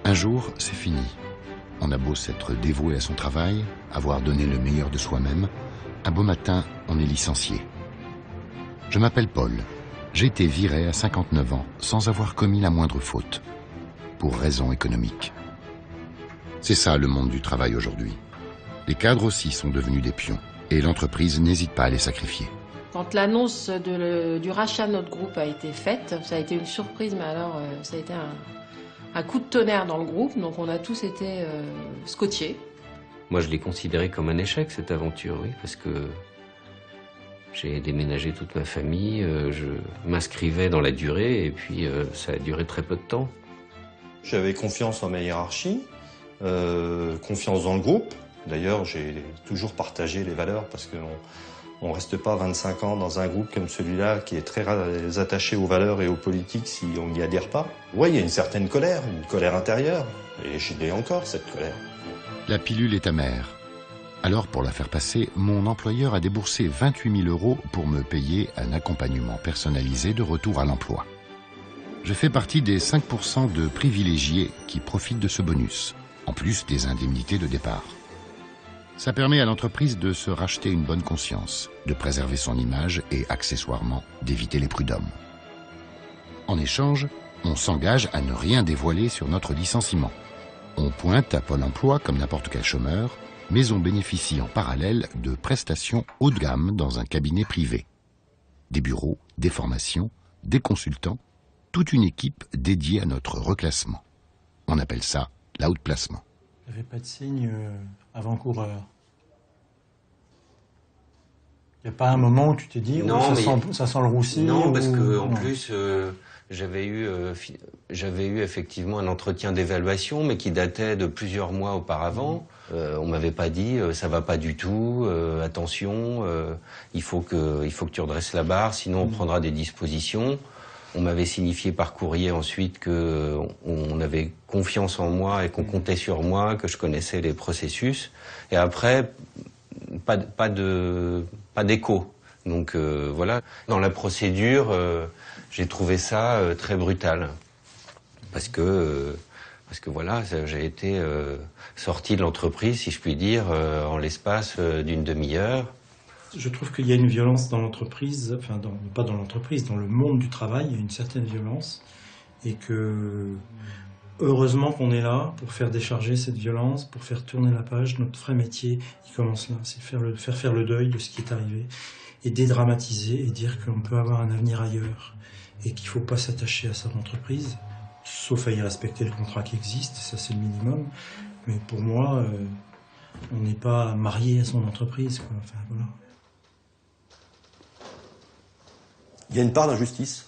Un jour, c'est fini. On a beau s'être dévoué à son travail, avoir donné le meilleur de soi-même, un beau matin, on est licencié. Je m'appelle Paul. J'ai été viré à 59 ans, sans avoir commis la moindre faute, pour raisons économiques. C'est ça le monde du travail aujourd'hui. Les cadres aussi sont devenus des pions, et l'entreprise n'hésite pas à les sacrifier. Quand l'annonce du rachat de notre groupe a été faite, ça a été une surprise, mais alors ça a été un coup de tonnerre dans le groupe, donc on a tous été scotchés. Moi, je l'ai considéré comme un échec, cette aventure, oui, parce que j'ai déménagé toute ma famille, je m'inscrivais dans la durée, et puis ça a duré très peu de temps. J'avais confiance en ma hiérarchie, confiance dans le groupe. D'ailleurs, j'ai toujours partagé les valeurs, parce qu'on ne reste pas 25 ans dans un groupe comme celui-là, qui est très attaché aux valeurs et aux politiques si on n'y adhère pas. Oui, il y a une certaine colère, une colère intérieure, et je l'ai encore, cette colère. La pilule est amère. Alors, pour la faire passer, mon employeur a déboursé 28 000 € pour me payer un accompagnement personnalisé de retour à l'emploi. Je fais partie des 5% de privilégiés qui profitent de ce bonus, en plus des indemnités de départ. Ça permet à l'entreprise de se racheter une bonne conscience, de préserver son image et, accessoirement, d'éviter les prud'hommes. En échange, on s'engage à ne rien dévoiler sur notre licenciement. On pointe à Pôle emploi comme n'importe quel chômeur, mais on bénéficie en parallèle de prestations haut de gamme dans un cabinet privé. Des bureaux, des formations, des consultants, toute une équipe dédiée à notre reclassement. On appelle ça l'outplacement. Il n'y avait pas de signe avant-coureur. Il n'y a pas un moment où tu t'es dit, non, ça sent le roussi? Non, parce qu'en plus, j'avais eu effectivement un entretien d'évaluation, mais qui datait de plusieurs mois auparavant. On m'avait pas dit, ça va pas du tout, attention, il faut que tu redresses la barre, sinon on prendra des dispositions. On m'avait signifié par courrier ensuite qu'on avait confiance en moi et qu'on comptait sur moi, que je connaissais les processus. Et après, pas d'écho. Donc voilà, dans la procédure, j'ai trouvé ça très brutal. Parce que voilà, j'ai été sorti de l'entreprise, si je puis dire, en l'espace d'une demi-heure. Je trouve qu'il y a une violence dans l'entreprise, enfin pas dans l'entreprise, dans le monde du travail, il y a une certaine violence. Et que, heureusement qu'on est là pour faire décharger cette violence, pour faire tourner la page. Notre vrai métier, il commence là, c'est faire le deuil de ce qui est arrivé, et dédramatiser, et dire qu'on peut avoir un avenir ailleurs, et qu'il ne faut pas s'attacher à son entreprise, sauf à y respecter le contrat qui existe, ça c'est le minimum. Mais pour moi, on n'est pas marié à son entreprise, quoi. Enfin, voilà. Il y a une part d'injustice.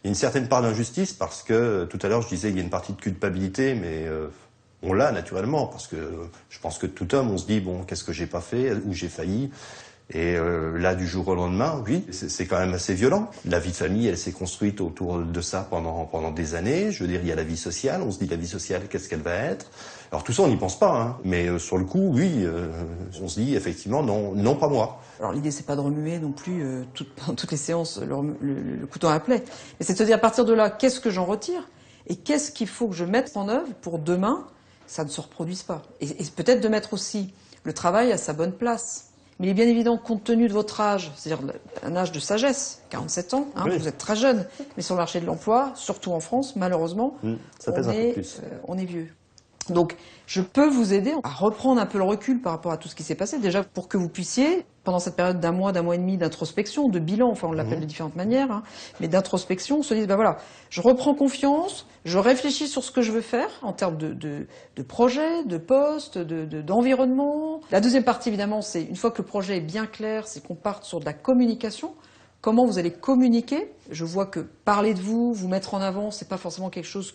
Il y a une certaine part d'injustice parce que, tout à l'heure je disais il y a une partie de culpabilité, mais on l'a naturellement, parce que je pense que tout homme, on se dit, bon, qu'est-ce que j'ai pas fait, où j'ai failli. Et là, du jour au lendemain, oui, c'est quand même assez violent. La vie de famille, elle s'est construite autour de ça pendant des années. Je veux dire, il y a la vie sociale. On se dit, la vie sociale, qu'est-ce qu'elle va être? Alors tout ça, on n'y pense pas, hein. Mais sur le coup, oui, on se dit effectivement, non, pas moi. Alors l'idée, c'est pas de remuer non plus pendant toutes les séances le couteau à la plaie. Mais c'est de se dire, à partir de là, qu'est-ce que j'en retire? Et qu'est-ce qu'il faut que je mette en œuvre pour demain, ça ne se reproduise pas. Et peut-être de mettre aussi le travail à sa bonne place. Mais il est bien évident, compte tenu de votre âge, c'est-à-dire un âge de sagesse, 47 ans, hein, oui. Vous êtes très jeune, mais sur le marché de l'emploi, surtout en France, malheureusement, ça pèse un peu plus. On est vieux. Donc, je peux vous aider à reprendre un peu le recul par rapport à tout ce qui s'est passé, déjà pour que vous puissiez, pendant cette période d'un mois et demi d'introspection, de bilan, enfin on l'appelle de différentes manières, hein, mais d'introspection, se dire, ben voilà, je reprends confiance, je réfléchis sur ce que je veux faire en termes de projet, de poste, d'environnement. La deuxième partie, évidemment, c'est une fois que le projet est bien clair, c'est qu'on parte sur de la communication. Comment vous allez communiquer? Je vois que parler de vous, vous mettre en avant, c'est pas forcément quelque chose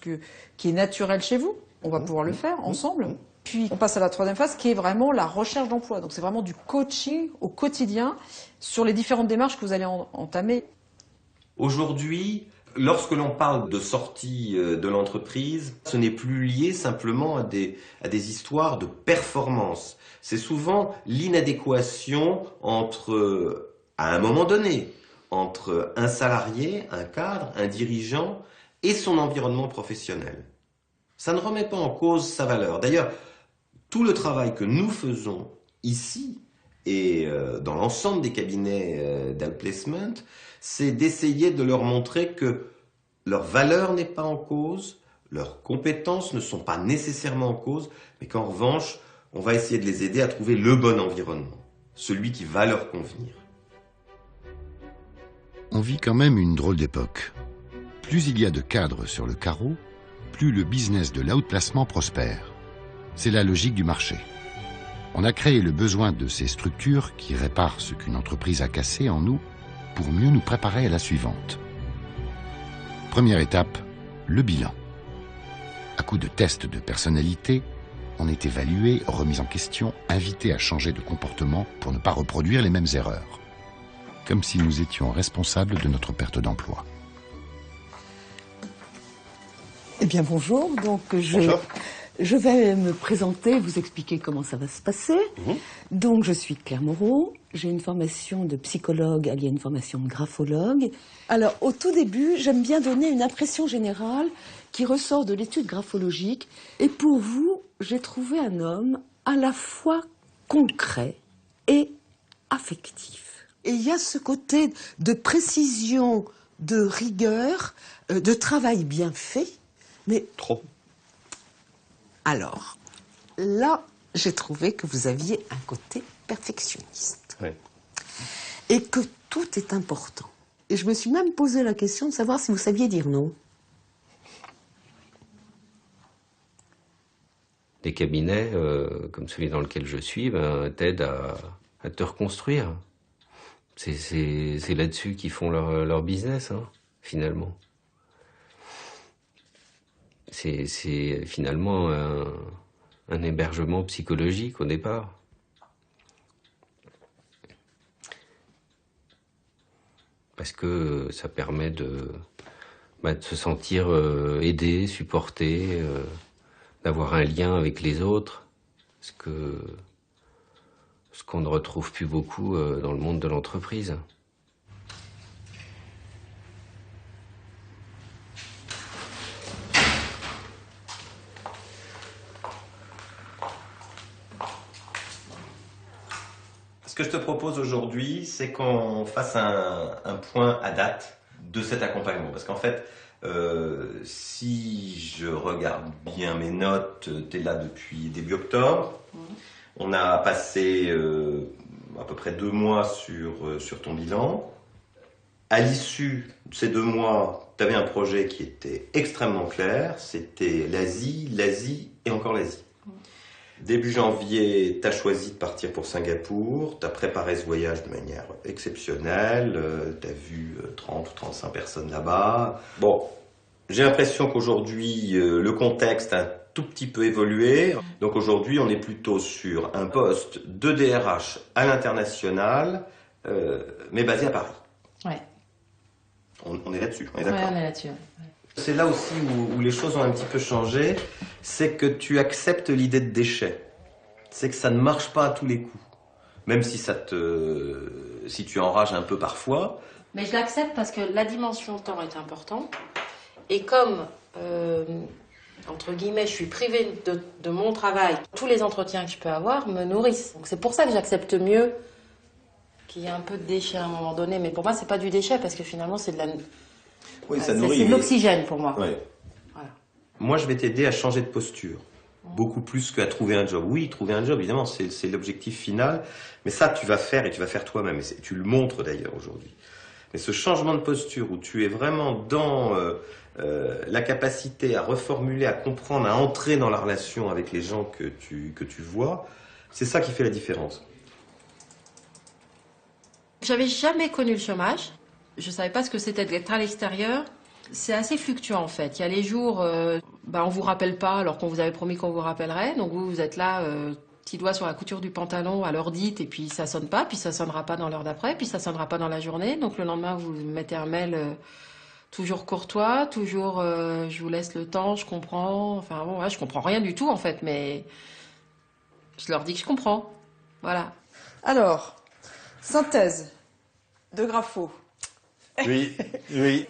qui est naturel chez vous. On va pouvoir le faire ensemble. Puis on passe à la troisième phase qui est vraiment la recherche d'emploi. Donc c'est vraiment du coaching au quotidien sur les différentes démarches que vous allez entamer. Aujourd'hui, lorsque l'on parle de sortie de l'entreprise, ce n'est plus lié simplement à des histoires de performance. C'est souvent l'inadéquation entre, à un moment donné, entre un salarié, un cadre, un dirigeant et son environnement professionnel. Ça ne remet pas en cause sa valeur. D'ailleurs, tout le travail que nous faisons ici et dans l'ensemble des cabinets d'outplacement, c'est d'essayer de leur montrer que leur valeur n'est pas en cause, leurs compétences ne sont pas nécessairement en cause, mais qu'en revanche, on va essayer de les aider à trouver le bon environnement, celui qui va leur convenir. On vit quand même une drôle d'époque. Plus il y a de cadres sur le carreau, plus le business de l'outplacement prospère. C'est la logique du marché. On a créé le besoin de ces structures qui réparent ce qu'une entreprise a cassé en nous pour mieux nous préparer à la suivante. Première étape, le bilan. À coup de tests de personnalité, on est évalué, remis en question, invité à changer de comportement pour ne pas reproduire les mêmes erreurs. Comme si nous étions responsables de notre perte d'emploi. Eh bien bonjour, donc je vais me présenter, vous expliquer comment ça va se passer. Donc je suis Claire Moreau, j'ai une formation de psychologue alliée à une formation de graphologue. Alors au tout début, j'aime bien donner une impression générale qui ressort de l'étude graphologique. Et pour vous, j'ai trouvé un homme à la fois concret et affectif. Et il y a ce côté de précision, de rigueur, de travail bien fait, mais Trop. Alors, là, j'ai trouvé que vous aviez un côté perfectionniste. Oui. Et que tout est important. Et je me suis même posé la question de savoir si vous saviez dire non. Des cabinets, comme celui dans lequel je suis, t'aident à te reconstruire. C'est là-dessus qu'ils font leur business, hein, finalement. C'est finalement un hébergement psychologique au départ. Parce que ça permet de se sentir aidé, supporté, d'avoir un lien avec les autres. Ce qu'on ne retrouve plus beaucoup dans le monde de l'entreprise. Ce que je te propose aujourd'hui, c'est qu'on fasse un point à date de cet accompagnement. Parce qu'en fait, si je regarde bien mes notes, tu es là depuis début octobre. On a passé à peu près 2 mois sur ton bilan. À l'issue de ces 2 mois, tu avais un projet qui était extrêmement clair. C'était l'Asie et encore l'Asie. Début janvier, tu as choisi de partir pour Singapour, tu as préparé ce voyage de manière exceptionnelle, tu as vu 30 ou 35 personnes là-bas. Bon, j'ai l'impression qu'aujourd'hui, le contexte a un tout petit peu évolué. Donc aujourd'hui, on est plutôt sur un poste de DRH à l'international, mais basé à Paris. Ouais. On est là-dessus, on est Ouais, d'accord. on est là-dessus. Ouais. C'est là aussi où les choses ont un petit peu changé, c'est que tu acceptes l'idée de déchet. C'est que ça ne marche pas à tous les coups. Même si si tu enrages un peu parfois. Mais je l'accepte parce que la dimension temps est importante. Et comme, entre guillemets, je suis privée de mon travail, tous les entretiens que je peux avoir me nourrissent. Donc c'est pour ça que j'accepte mieux qu'il y ait un peu de déchet à un moment donné. Mais pour moi, c'est pas du déchet parce que finalement, c'est de la... Oui, ça c'est nourrit. de l'oxygène pour moi. Ouais. Voilà. Moi, je vais t'aider à changer de posture. Beaucoup plus qu'à trouver un job. Oui, trouver un job, évidemment, c'est l'objectif final. Mais ça, tu vas faire et tu vas faire toi-même. Et tu le montres d'ailleurs aujourd'hui. Mais ce changement de posture où tu es vraiment dans la capacité à reformuler, à comprendre, à entrer dans la relation avec les gens que tu vois, c'est ça qui fait la différence. J'avais jamais connu le chômage. Je savais pas ce que c'était d'être à l'extérieur. C'est assez fluctuant en fait. Il y a les jours, on vous rappelle pas alors qu'on vous avait promis qu'on vous rappellerait. Donc vous êtes là, petit doigt sur la couture du pantalon à l'heure dite et puis ça sonne pas, puis ça sonnera pas dans l'heure d'après, puis ça sonnera pas dans la journée. Donc le lendemain vous mettez un mail toujours courtois, toujours je vous laisse le temps, je comprends. Enfin bon, ouais, je comprends rien du tout en fait, mais je leur dis que je comprends. Voilà. Alors, synthèse de Grapho. Oui, oui.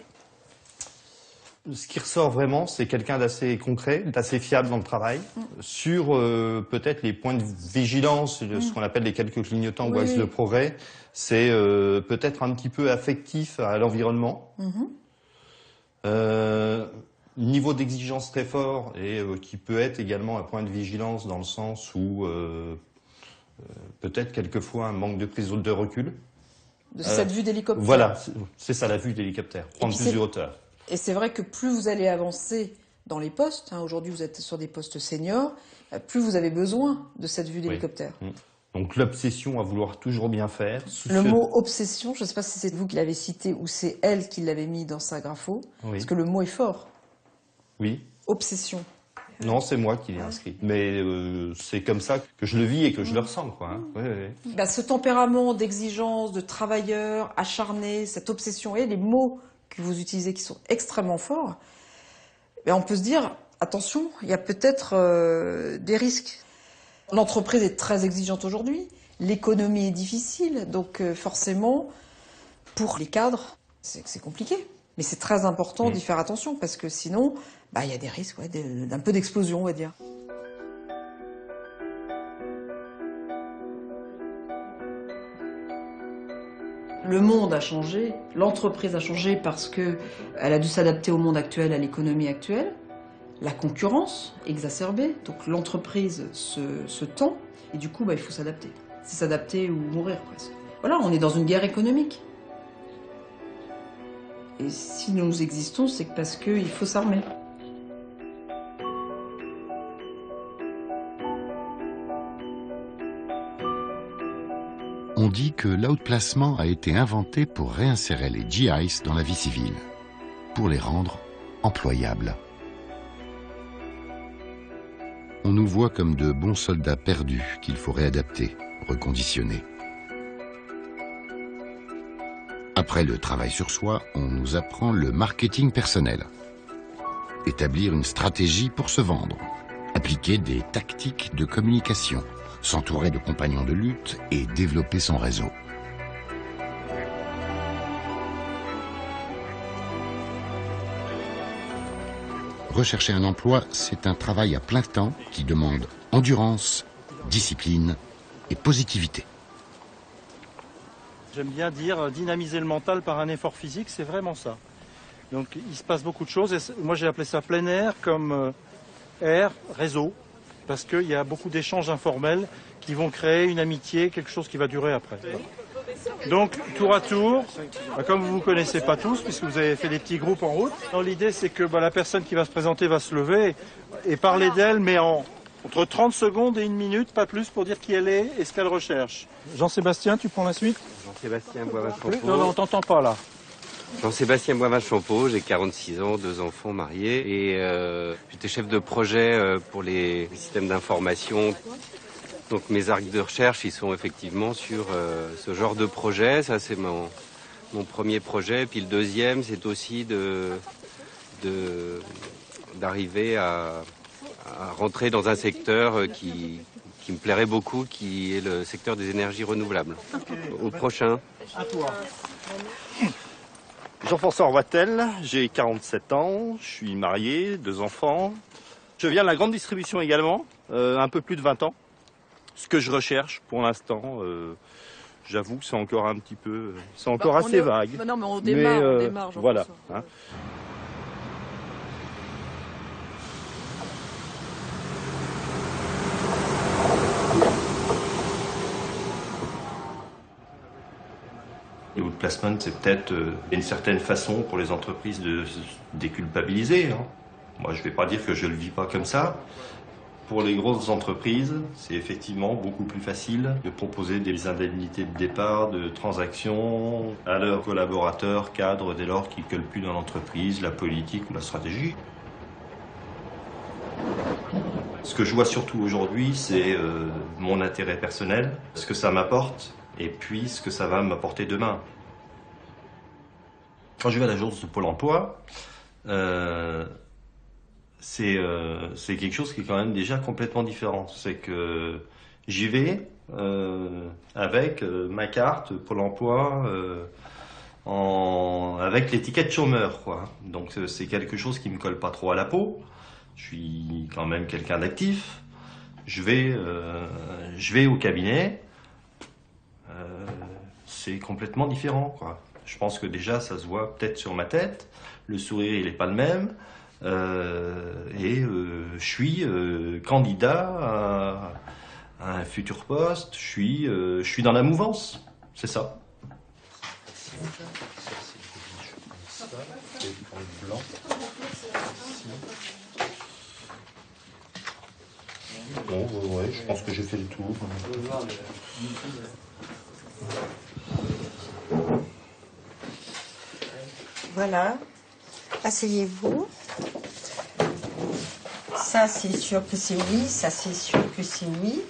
Ce qui ressort vraiment, c'est quelqu'un d'assez concret, d'assez fiable dans le travail, sur peut-être les points de vigilance, ce qu'on appelle les quelques clignotants ou axes de progrès. C'est peut-être un petit peu affectif à l'environnement. Niveau d'exigence très fort et qui peut être également un point de vigilance dans le sens où peut-être quelquefois un manque de prise de recul. De cette vue d'hélicoptère. Voilà, c'est ça la vue d'hélicoptère, prendre plus de hauteur. Et c'est vrai que plus vous allez avancer dans les postes, aujourd'hui vous êtes sur des postes seniors, plus vous avez besoin de cette vue d'hélicoptère. Donc l'obsession à vouloir toujours bien faire. Le mot obsession, je ne sais pas si c'est vous qui l'avez cité ou c'est elle qui l'avait mis dans sa grapho, parce que le mot est fort. Oui. Obsession. Non, c'est moi qui l'ai inscrit. Mais c'est comme ça que je le vis et que je le ressens, quoi. Bah, ce tempérament d'exigence, de travailleur, acharné, cette obsession et les mots que vous utilisez qui sont extrêmement forts, ben on peut se dire, attention, il y a peut-être des risques. L'entreprise est très exigeante aujourd'hui, l'économie est difficile, donc forcément, pour les cadres, c'est compliqué. Mais c'est très important d'y faire attention, parce que sinon, bah, y a des risques d'un peu d'explosion, on va dire. Le monde a changé, l'entreprise a changé parce qu'elle a dû s'adapter au monde actuel, à l'économie actuelle. La concurrence exacerbée, donc l'entreprise se tend, et du coup, bah, il faut s'adapter. C'est s'adapter ou mourir, presque. Voilà, on est dans une guerre économique. Et si nous existons, c'est parce qu'il faut s'armer. On dit que l'outplacement a été inventé pour réinsérer les GIs dans la vie civile, pour les rendre employables. On nous voit comme de bons soldats perdus qu'il faut réadapter, reconditionner. Après le travail sur soi, on nous apprend le marketing personnel. Établir une stratégie pour se vendre, appliquer des tactiques de communication, s'entourer de compagnons de lutte et développer son réseau. Rechercher un emploi, c'est un travail à plein temps qui demande endurance, discipline et positivité. J'aime bien dire dynamiser le mental par un effort physique, c'est vraiment ça. Donc il se passe beaucoup de choses. Et moi j'ai appelé ça plein air comme air, réseau, parce qu'il y a beaucoup d'échanges informels qui vont créer une amitié, quelque chose qui va durer après. Donc tour à tour, comme vous ne vous connaissez pas tous, puisque vous avez fait des petits groupes en route, l'idée c'est que la personne qui va se présenter va se lever et parler d'elle, mais entre 30 secondes et 1 minute, pas plus, pour dire qui elle est et ce qu'elle recherche. Jean-Sébastien, tu prends la suite? Jean-Sébastien Boivin-Champeau. Non, on t'entend pas là. Jean-Sébastien Boivin-Champeau, j'ai 46 ans, 2 enfants mariés et j'étais chef de projet pour les systèmes d'information. Donc mes axes de recherche, ils sont effectivement sur ce genre de projet. Ça, c'est mon premier projet. Puis le deuxième, c'est aussi d'arriver à rentrer dans un secteur qui me plairait beaucoup, qui est le secteur des énergies renouvelables. Au prochain. À toi. Jean-François Roitel, j'ai 47 ans, je suis marié, 2 enfants. Je viens de la grande distribution également, un peu plus de 20 ans. Ce que je recherche pour l'instant, j'avoue que c'est encore un petit peu, c'est encore assez vague. Non, mais on démarre, voilà. Hein. L'outplacement, c'est peut-être une certaine façon pour les entreprises de se déculpabiliser. Hein. Moi, je ne vais pas dire que je ne le vis pas comme ça. Pour les grosses entreprises, c'est effectivement beaucoup plus facile de proposer des indemnités de départ, de transactions à leurs collaborateurs, cadres, dès lors qu'ils ne collent plus dans l'entreprise, la politique ou la stratégie. Ce que je vois surtout aujourd'hui, c'est mon intérêt personnel, ce que ça m'apporte et puis ce que ça va m'apporter demain. Quand je vais à l'agence de Pôle emploi, c'est quelque chose qui est quand même déjà complètement différent. C'est que j'y vais avec ma carte Pôle emploi, avec l'étiquette chômeur, quoi. Donc c'est quelque chose qui me colle pas trop à la peau. Je suis quand même quelqu'un d'actif. Je vais au cabinet. C'est complètement différent, quoi. Je pense que déjà ça se voit peut-être sur ma tête. Le sourire il est pas le même. Je suis candidat à un futur poste. Je suis dans la mouvance. C'est ça. Bon, ouais, je pense que j'ai fait le tour. Voilà. Asseyez-vous. Ça, c'est sûr que c'est oui. Ça, c'est sûr que c'est oui.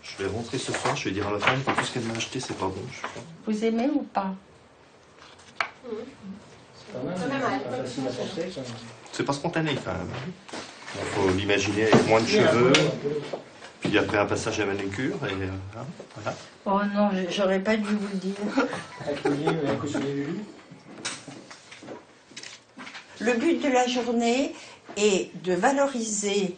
Je vais rentrer ce soir. Je vais dire à ma femme que tout ce qu'elle m'a acheté, c'est pas bon. Je crois. Vous aimez ou pas? C'est pas spontané quand même. Il faut l'imaginer avec moins de cheveux. Puis après un passage à manucure et voilà. Oh non, j'aurais pas dû vous le dire. Le but de la journée est de valoriser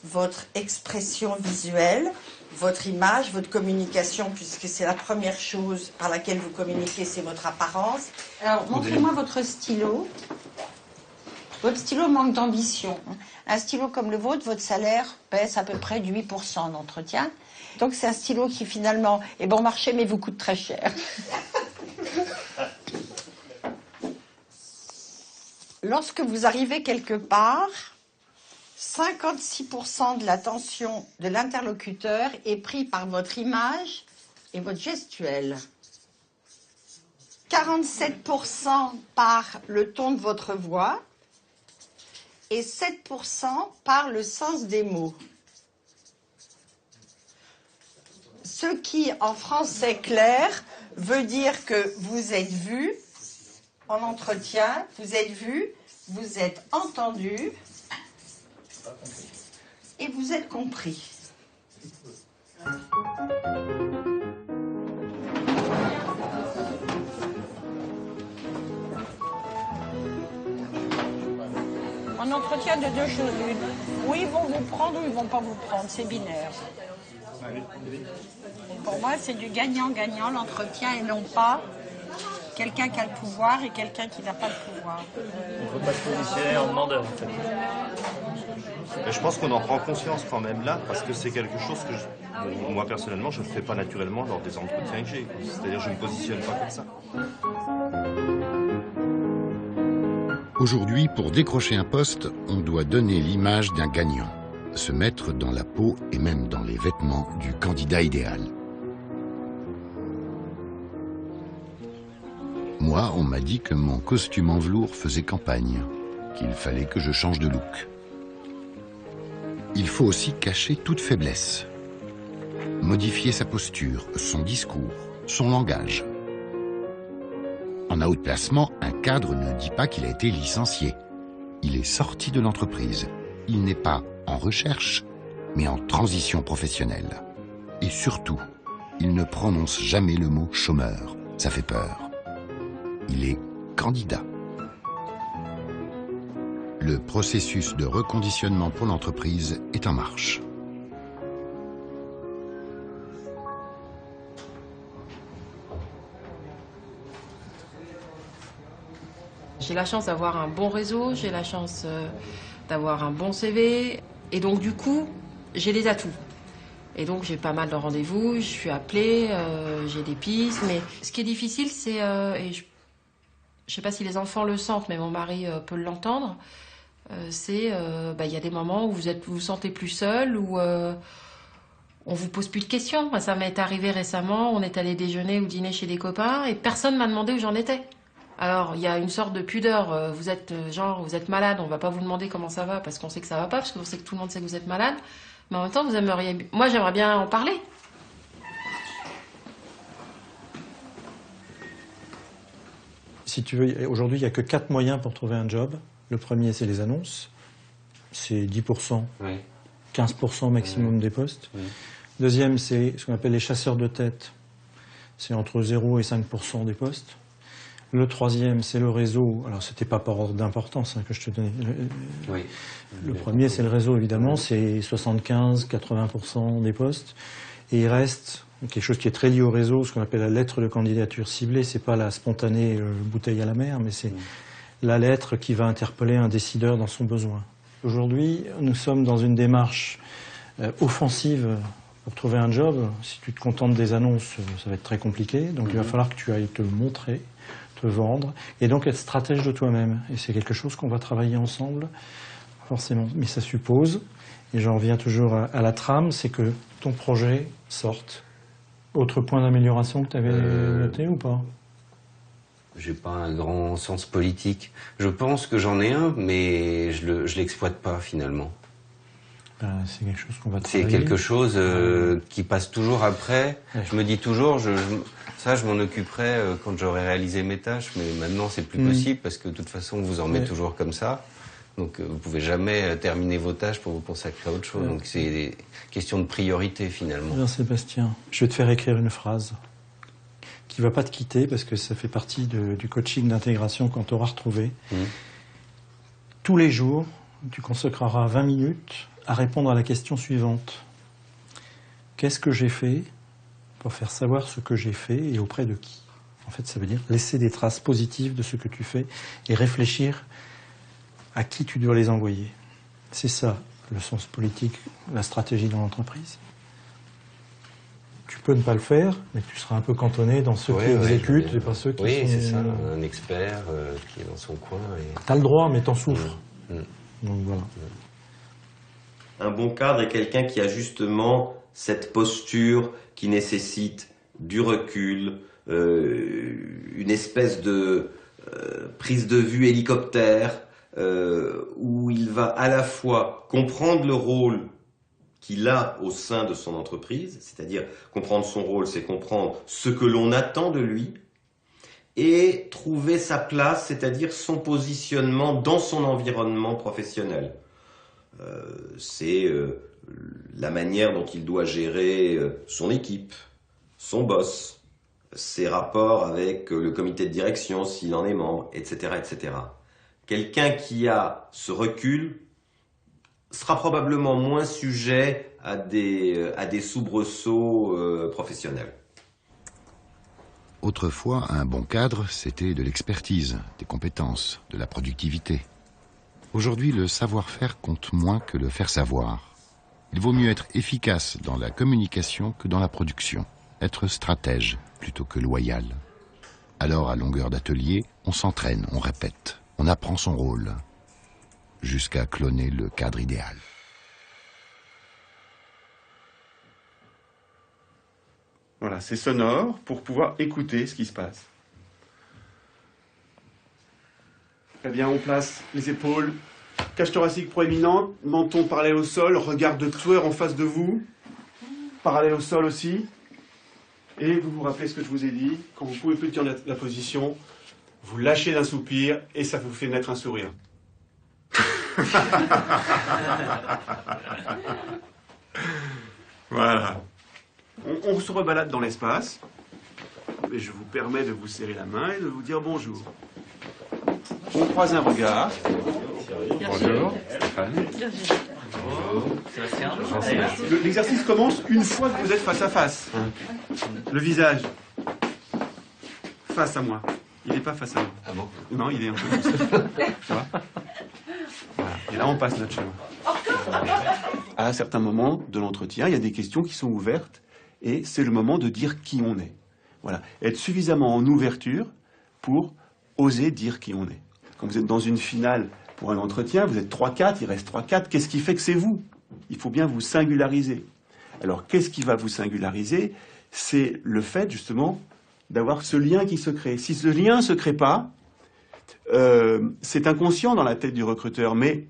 votre expression visuelle, votre image, votre communication, puisque c'est la première chose par laquelle vous communiquez, c'est votre apparence. Alors, montrez-moi votre stylo. Votre stylo manque d'ambition. Un stylo comme le vôtre, votre salaire baisse à peu près de 8% d'entretien. Donc c'est un stylo qui finalement est bon marché, mais vous coûte très cher. Lorsque vous arrivez quelque part, 56% de l'attention de l'interlocuteur est pris par votre image et votre gestuelle. 47% par le ton de votre voix et 7% par le sens des mots. Ce qui, en français clair, veut dire que vous êtes vu en entretien, vous êtes vu, vous êtes entendu et vous êtes compris. En entretien de deux choses l'une. Ou ils vont vous prendre ou ils vont pas vous prendre, c'est binaire. Pour moi, c'est du gagnant-gagnant l'entretien et non pas quelqu'un qui a le pouvoir et quelqu'un qui n'a pas le pouvoir. Il ne faut pas se positionner en demandeur, en fait. Mais je pense qu'on en prend conscience quand même là, parce que c'est quelque chose que moi personnellement, je ne fais pas naturellement lors des entretiens que j'ai. C'est-à-dire je ne me positionne pas comme ça. Aujourd'hui, pour décrocher un poste, on doit donner l'image d'un gagnant, se mettre dans la peau et même dans les vêtements du candidat idéal. Moi, on m'a dit que mon costume en velours faisait campagne, qu'il fallait que je change de look. Il faut aussi cacher toute faiblesse, modifier sa posture, son discours, son langage. En outplacement, un cadre ne dit pas qu'il a été licencié. Il est sorti de l'entreprise. Il n'est pas en recherche, mais en transition professionnelle. Et surtout, il ne prononce jamais le mot chômeur. Ça fait peur. Il est candidat. Le processus de reconditionnement pour l'entreprise est en marche. J'ai la chance d'avoir un bon réseau, j'ai la chance d'avoir un bon CV, et donc du coup, j'ai des atouts. Et donc j'ai pas mal de rendez-vous, je suis appelée, j'ai des pistes, mais ce qui est difficile, c'est, et je sais pas si les enfants le sentent, mais mon mari peut l'entendre, c'est, y a des moments où vous vous sentez plus seul, où on vous pose plus de questions. Moi, ça m'est arrivé récemment, on est allé déjeuner ou dîner chez des copains, et personne m'a demandé où j'en étais. Alors, il y a une sorte de pudeur, vous êtes malade, on va pas vous demander comment ça va, parce qu'on sait que ça va pas, parce qu'on sait que tout le monde sait que vous êtes malade, mais en même temps, moi j'aimerais bien en parler. Si tu veux, aujourd'hui, il n'y a que 4 moyens pour trouver un job. Le premier, c'est les annonces, c'est 10%, oui. 15% maximum des postes. Oui. Deuxième, c'est ce qu'on appelle les chasseurs de tête, c'est entre 0 et 5% des postes. Le troisième, c'est le réseau. Alors, c'était pas par ordre d'importance que je te donnais. Oui. Le premier, c'est le réseau, évidemment. C'est 75-80% des postes. Et il reste quelque chose qui est très lié au réseau, ce qu'on appelle la lettre de candidature ciblée. C'est pas la spontanée bouteille à la mer, mais c'est la lettre qui va interpeller un décideur dans son besoin. Aujourd'hui, nous sommes dans une démarche offensive pour trouver un job. Si tu te contentes des annonces, ça va être très compliqué. Donc, il va falloir que tu ailles te le montrer, te vendre, et donc être stratège de toi-même. Et c'est quelque chose qu'on va travailler ensemble, forcément. Mais ça suppose, et j'en reviens toujours à la trame, c'est que ton projet sorte. Autre point d'amélioration que tu avais noté ou pas? J'ai pas un grand sens politique. Je pense que j'en ai un, mais je l'exploite pas finalement. C'est quelque chose qu'on va travailler. C'est quelque chose qui passe toujours après. Ouais. Je me dis toujours, ça je m'en occuperai quand j'aurai réalisé mes tâches, mais maintenant c'est plus possible parce que de toute façon on vous en met toujours comme ça. Donc vous pouvez jamais terminer vos tâches pour vous consacrer à autre chose. Donc c'est des questions de priorité finalement. Jean-Sébastien, je vais te faire écrire une phrase qui va pas te quitter parce que ça fait partie du coaching d'intégration qu'on t'aura retrouvé. Tous les jours, tu consacreras 20 minutes à répondre à la question suivante. Qu'est-ce que j'ai fait pour faire savoir ce que j'ai fait et auprès de qui? En fait, ça veut dire laisser des traces positives de ce que tu fais et réfléchir à qui tu dois les envoyer. C'est ça, le sens politique, la stratégie dans l'entreprise. Tu peux ne pas le faire, mais tu seras un peu cantonné dans ceux qui exécutent et pas ceux qui sont... Oui, c'est ça, un expert qui est dans son coin. Et... T'as le droit, mais t'en souffres. Donc voilà. Un bon cadre est quelqu'un qui a justement cette posture qui nécessite du recul, une espèce de prise de vue hélicoptère, où il va à la fois comprendre le rôle qu'il a au sein de son entreprise, c'est-à-dire comprendre son rôle, c'est comprendre ce que l'on attend de lui, et trouver sa place, c'est-à-dire son positionnement dans son environnement professionnel. C'est la manière dont il doit gérer son équipe, son boss, ses rapports avec le comité de direction s'il en est membre, etc., etc. Quelqu'un qui a ce recul sera probablement moins sujet à des soubresauts professionnels. Autrefois, un bon cadre, c'était de l'expertise, des compétences, de la productivité. Aujourd'hui, le savoir-faire compte moins que le faire savoir. Il vaut mieux être efficace dans la communication que dans la production, être stratège plutôt que loyal. Alors, à longueur d'atelier, on s'entraîne, on répète, on apprend son rôle, jusqu'à cloner le cadre idéal. Voilà, c'est sonore pour pouvoir écouter ce qui se passe. Très bien, on place les épaules, cage thoracique proéminente, menton parallèle au sol, regard de tueur en face de vous, parallèle au sol aussi. Et vous vous rappelez ce que je vous ai dit, quand vous pouvez plus tenir la position, vous lâchez d'un soupir et ça vous fait naître un sourire. Voilà. On se rebalade dans l'espace et je vous permets de vous serrer la main et de vous dire bonjour. On croise un regard. Bonjour, Stéphane. L'exercice commence une fois que vous êtes face à face. Le visage face à moi. Il n'est pas face à moi. Ah bon? Non, il est un peu comme ça. Ça va? Voilà. Et là, on passe notre chemin. À certains moments de l'entretien, il y a des questions qui sont ouvertes et c'est le moment de dire qui on est. Voilà. Être suffisamment en ouverture pour oser dire qui on est. Quand vous êtes dans une finale pour un entretien, vous êtes 3-4, il reste 3-4. Qu'est-ce qui fait que c'est vous? Il faut bien vous singulariser. Alors, qu'est-ce qui va vous singulariser? C'est le fait, justement, d'avoir ce lien qui se crée. Si ce lien ne se crée pas, c'est inconscient dans la tête du recruteur. Mais,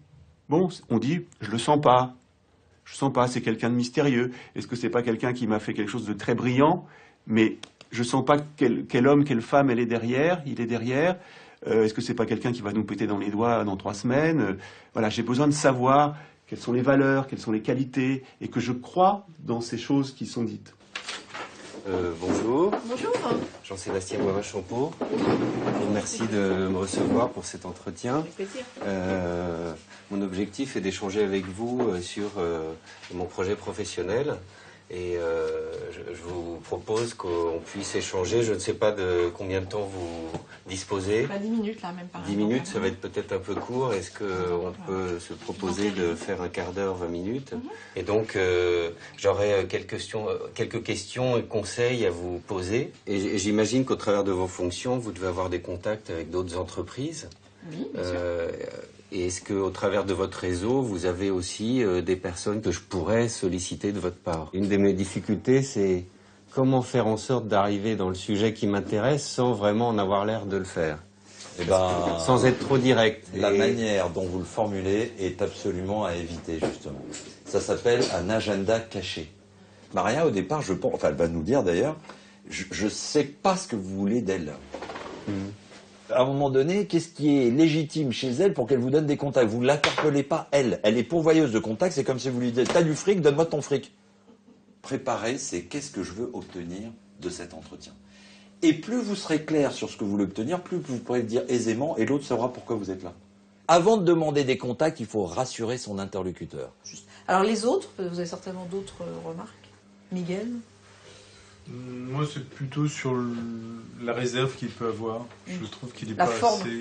bon, on dit, je le sens pas. Je sens pas, c'est quelqu'un de mystérieux. Est-ce que c'est pas quelqu'un qui m'a fait quelque chose de très brillant? Mais je sens pas quel homme, quelle femme il est derrière. Est-ce que c'est pas quelqu'un qui va nous péter dans les doigts dans 3 semaines? Voilà, j'ai besoin de savoir quelles sont les valeurs, quelles sont les qualités, et que je crois dans ces choses qui sont dites. Bonjour. Bonjour. Jean-Sébastien Boivin-Champeau. Je vous remercie de me recevoir pour cet entretien. Avec plaisir. Mon objectif est d'échanger avec vous sur mon projet professionnel. Et je vous propose qu'on puisse échanger. Je ne sais pas de combien de temps vous disposez. 10 minutes là, même pas. 10 minutes, ça va être peut-être un peu court. Est-ce qu'on peut se proposer de faire un quart d'heure, 20 minutes? Et donc, j'aurais quelques questions et conseils à vous poser. Et j'imagine qu'au travers de vos fonctions, vous devez avoir des contacts avec d'autres entreprises. Oui, bien sûr. Et est-ce qu'au travers de votre réseau, vous avez aussi des personnes que je pourrais solliciter de votre part? Une de mes difficultés, c'est comment faire en sorte d'arriver dans le sujet qui m'intéresse sans vraiment en avoir l'air de le faire. Sans être trop direct. La manière dont vous le formulez est absolument à éviter, justement. Ça s'appelle un agenda caché. Maria, au départ, je pense, enfin, elle va nous dire d'ailleurs, je ne sais pas ce que vous voulez d'elle. À un moment donné, qu'est-ce qui est légitime chez elle pour qu'elle vous donne des contacts? Vous ne l'interpellez pas, elle. Elle est pourvoyeuse de contacts, c'est comme si vous lui disiez, t'as du fric, donne-moi ton fric. Préparer, c'est qu'est-ce que je veux obtenir de cet entretien. Et plus vous serez clair sur ce que vous voulez obtenir, plus vous pourrez le dire aisément et l'autre saura pourquoi vous êtes là. Avant de demander des contacts, il faut rassurer son interlocuteur. Alors les autres, vous avez certainement d'autres remarques. Miguel? Moi, c'est plutôt sur la réserve qu'il peut avoir. Je trouve qu'il n'est La pas forme. assez...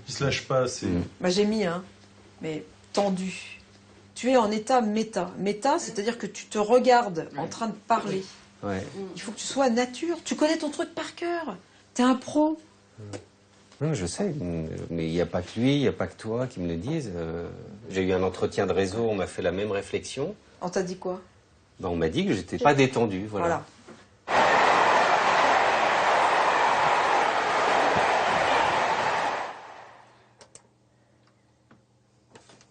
Il se lâche pas assez. Bah, j'ai mis, mais tendu. Tu es en état méta. Méta, c'est-à-dire que tu te regardes en train de parler. Ouais. Il faut que tu sois nature. Tu connais ton truc par cœur. T'es un pro. Non, je sais, mais il n'y a pas que lui, il n'y a pas que toi qui me le disent. J'ai eu un entretien de réseau, on m'a fait la même réflexion. On t'a dit quoi? On m'a dit que j'étais pas détendu, voilà.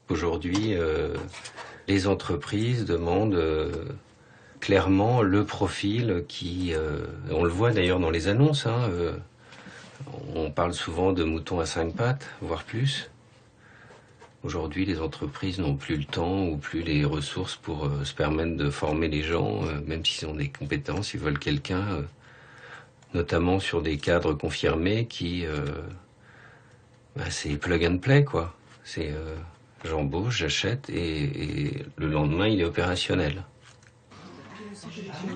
Aujourd'hui, les entreprises demandent clairement le profil qui... on le voit d'ailleurs dans les annonces, on parle souvent de moutons à 5 pattes, voire plus. Aujourd'hui, les entreprises n'ont plus le temps ou plus les ressources pour se permettre de former les gens, même s'ils ont des compétences, ils veulent quelqu'un, notamment sur des cadres confirmés qui... c'est plug and play, quoi. C'est j'embauche, j'achète et le lendemain, il est opérationnel.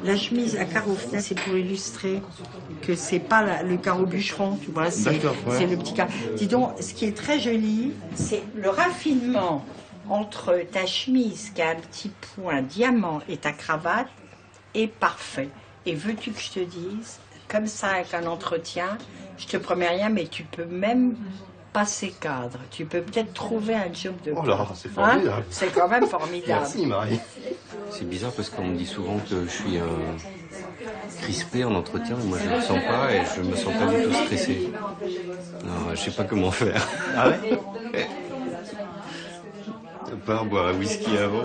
La chemise à carreaux fins, c'est pour illustrer que c'est pas le carreau bûcheron, tu vois, c'est le petit carreau. Dis donc, ce qui est très joli, c'est le raffinement entre ta chemise qui a un petit point diamant et ta cravate est parfait. Et veux-tu que je te dise, comme ça avec un entretien, je te promets rien, mais tu peux même passer cadre. Tu peux peut-être trouver un job de... Oh là, c'est formidable. C'est quand même formidable. Merci Marie. C'est bizarre parce qu'on me dit souvent que je suis crispé en entretien, et moi je ne le sens pas et je me sens pas du tout stressé. Non, je sais pas comment faire. Ah ouais? À part boire un whisky avant.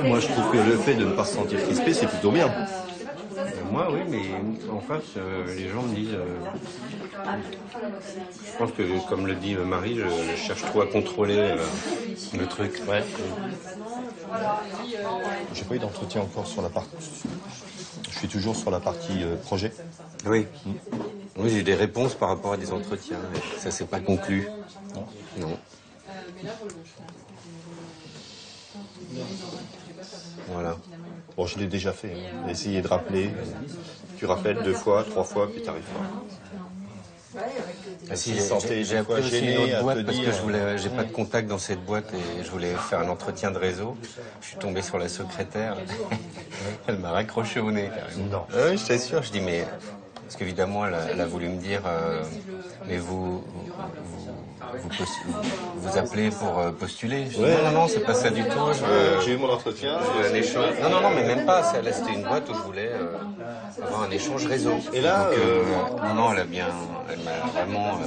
Moi je trouve que le fait de ne pas se sentir crispé, c'est plutôt bien. Moi oui, mais en face, les gens me disent... je pense que, comme le dit Marie, je cherche trop à contrôler le truc. Ouais. J'ai pas eu d'entretien encore sur la partie... Je suis toujours sur la partie projet. Oui. Oui, j'ai eu des réponses par rapport à des entretiens. Ça s'est pas conclu. Non. Voilà. Bon, je l'ai déjà fait. Essayer de rappeler. Tu rappelles 2 fois, 3 fois, puis t'arrives pas. Ah si, j'ai appris aussi une autre boîte parce que j'ai pas de contact dans cette boîte et je voulais faire un entretien de réseau. Je suis tombé sur la secrétaire. Elle m'a raccroché au nez carrément. Non. Oui, je t'assure. Je dis mais parce qu'évidemment elle a voulu me dire mais vous appelez pour postuler. Je dis, non, c'est pas ça du tout. J'ai eu mon entretien. Je veux un échange. Non, mais même pas. C'était une boîte où je voulais avoir un échange réseau. Et là, non, elle m'a vraiment.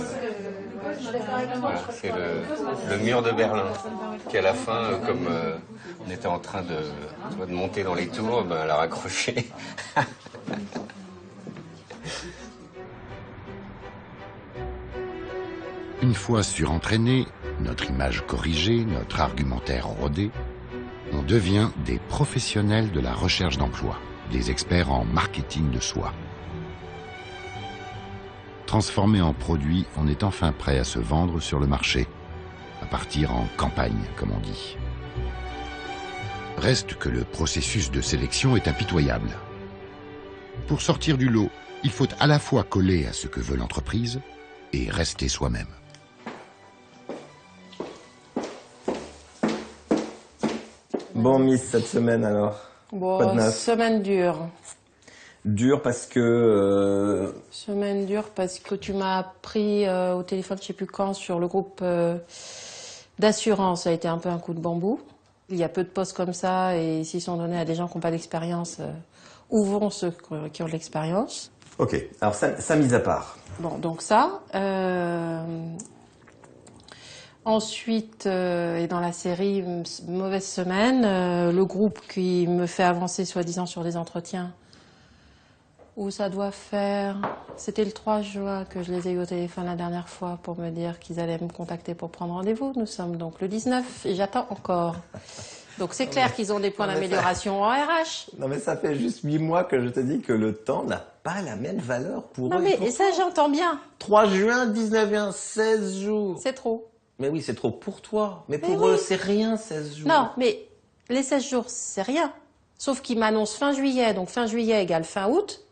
Voilà, c'est le mur de Berlin qui à la fin, comme on était en train de monter dans les tours, elle a raccroché. Une fois surentraîné, notre image corrigée, notre argumentaire rodé, On devient des professionnels de la recherche d'emploi, des experts en marketing de soi. Transformé en produit, on est enfin prêt à se vendre sur le marché, à partir en campagne, comme on dit. Reste que le processus de sélection est impitoyable. Pour sortir du lot, il faut à la fois coller à ce que veut l'entreprise et rester soi-même. Bon, Miss, cette semaine alors? Bon, Pas de neuf. semaine dure. Dur parce que... Semaine dure parce que tu m'as pris au téléphone, je sais plus quand, sur le groupe d'assurance. Ça a été un peu un coup de bambou. Il y a peu de postes comme ça et s'ils sont donnés à des gens qui n'ont pas d'expérience, où vont ceux qui ont de l'expérience? Ok, alors ça mise à part. Bon, donc ça. Ensuite, et dans la série Mauvaise semaine, le groupe qui me fait avancer soi-disant sur des entretiens, où ça doit faire... C'était le 3 juin que je les ai eu au téléphone la dernière fois pour me dire qu'ils allaient me contacter pour prendre rendez-vous. Nous sommes donc le 19 et j'attends encore. Donc c'est clair qu'ils ont des points d'amélioration en RH. Non mais ça fait juste 8 mois que je te dis que le temps n'a pas la même valeur pour Non eux. mais et pour et ça j'entends bien. 3 juin, 19 juin, 16 jours. C'est trop. Mais oui, c'est trop pour toi. Mais Mais pour oui. eux, c'est rien, 16 jours. Non, mais les 16 jours, c'est rien. Sauf qu'ils m'annoncent fin juillet. Donc fin juillet égale fin août,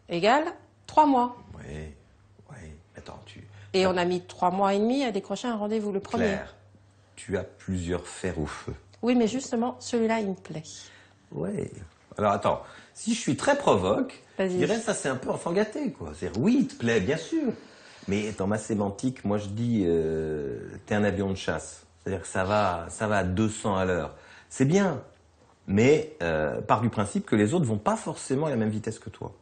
égale 3 mois. Oui, oui. Attends, Et on a mis 3 mois et demi à décrocher un rendez-vous le premier. Claire, tu as plusieurs fers au feu. Oui, mais justement, celui-là, il me plaît. Ouais. Alors attends, si je suis très provoque, je Vas-y. dirais ça c'est un peu enfant gâté, quoi. C'est oui, il te plaît, bien sûr. Mais dans ma sémantique, moi je dis, t'es un avion de chasse. C'est-à-dire que ça va à 200 à l'heure. C'est bien, mais part du principe que les autres vont pas forcément à la même vitesse que toi.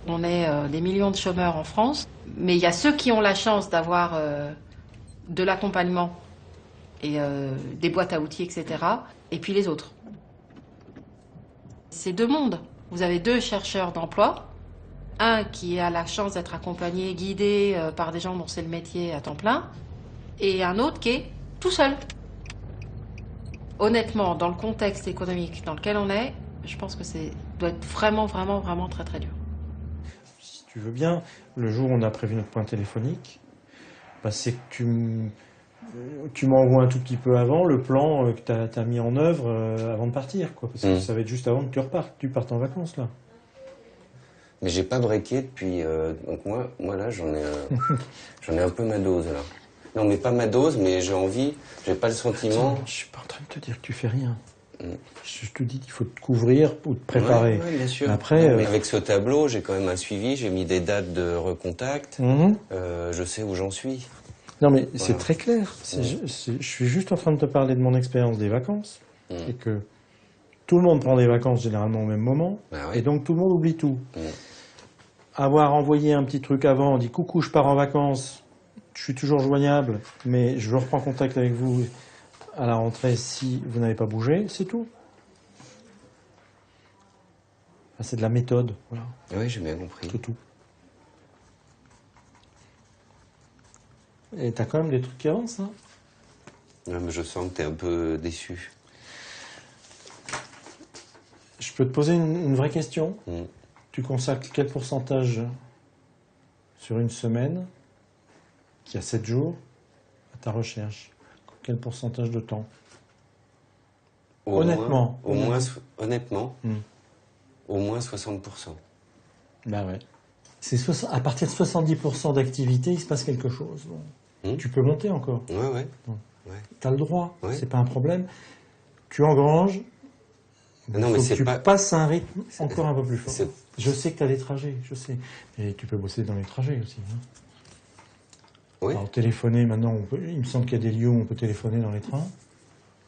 On est des millions de chômeurs en France, mais il y a ceux qui ont la chance d'avoir de l'accompagnement et des boîtes à outils, etc. Et puis les autres. C'est deux mondes. Vous avez deux chercheurs d'emploi. Un qui a la chance d'être accompagné, guidé par des gens dont c'est le métier à temps plein. Et un autre qui est tout seul. Honnêtement, dans le contexte économique dans lequel on est, je pense que c'est doit être vraiment, vraiment, vraiment très, très dur. Si tu veux bien, le jour où on a prévu notre point téléphonique, bah, c'est que tu m'envoies un tout petit peu avant le plan que tu as mis en œuvre avant de partir, quoi, parce que ça va être juste avant que tu partes en vacances, là. Mais j'ai pas breaké depuis... donc moi là, j'en ai un peu ma dose, là. Non, mais pas ma dose, mais j'ai envie, j'ai pas le sentiment... Attends, je suis pas en train de te dire que tu fais rien. Je te dis qu'il faut te couvrir ou te préparer. Ouais, bien sûr. Après, mais avec ce tableau, j'ai quand même un suivi, j'ai mis des dates de recontact, je sais où j'en suis. Non, mais Voilà. c'est très clair. Je suis juste en train de te parler de mon expérience des vacances. Et que tout le monde prend des vacances généralement au même moment. Bah oui. Et donc tout le monde oublie tout. Avoir envoyé un petit truc avant, on dit coucou, je pars en vacances, je suis toujours joignable, mais je reprends contact avec vous à la rentrée si vous n'avez pas bougé, c'est tout. Enfin, c'est de la méthode. Voilà. Oui, j'ai bien compris. C'est tout. Et t'as quand même des trucs qui avancent, hein. Ouais, mais je sens que t'es un peu déçu. Je peux te poser une vraie question? Tu consacres quel pourcentage sur une semaine, qui a 7 jours, à ta recherche? Quel pourcentage de temps? Honnêtement. Honnêtement, au moins 60%. Bah ouais. À partir de 70% d'activité, il se passe quelque chose. Donc, tu peux monter encore. Ouais. Tu as le droit, c'est pas un problème. Tu engranges, Non, mais faut c'est que tu pas... passes à un rythme encore un peu plus fort. Je sais que tu as des trajets, je sais. Et tu peux bosser dans les trajets aussi. Hein. Oui. Alors, téléphoner, maintenant, il me semble qu'il y a des lieux où on peut téléphoner dans les trains.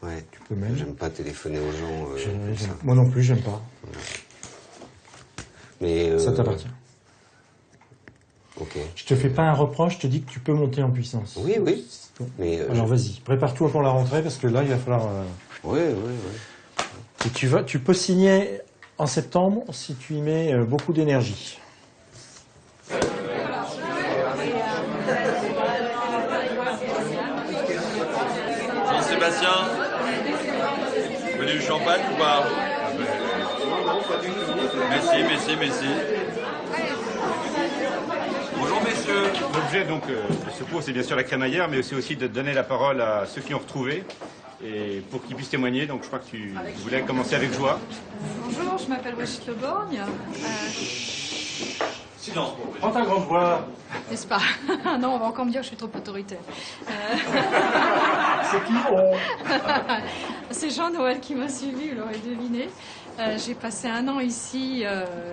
Ouais. Tu peux même. J'aime pas téléphoner aux gens. comme ça. Moi non plus, j'aime pas. Mais ça t'appartient. Ok. Je te fais pas un reproche, je te dis que tu peux monter en puissance. Oui. Mais alors vas-y, prépare-toi pour la rentrée parce que là, il va falloir. Oui. Et tu peux signer en septembre si tu y mets beaucoup d'énergie. Sébastien, vous voulez du champagne ou pas? Non, pas du tout. Merci. Bonjour messieurs. L'objet donc de ce cours, c'est bien sûr la crémaillère, mais aussi de donner la parole à ceux qui ont retrouvé et pour qu'ils puissent témoigner. Donc je crois que tu voulais commencer avec joie. Bonjour, je m'appelle Wachit Le Borgne. Silence. Prends ta grande voix. N'est-ce pas? Non, on va encore me dire que je suis trop autoritaire. C'est qui on? C'est Jean-Noël qui m'a suivi, vous l'aurez deviné. J'ai passé 1 an ici,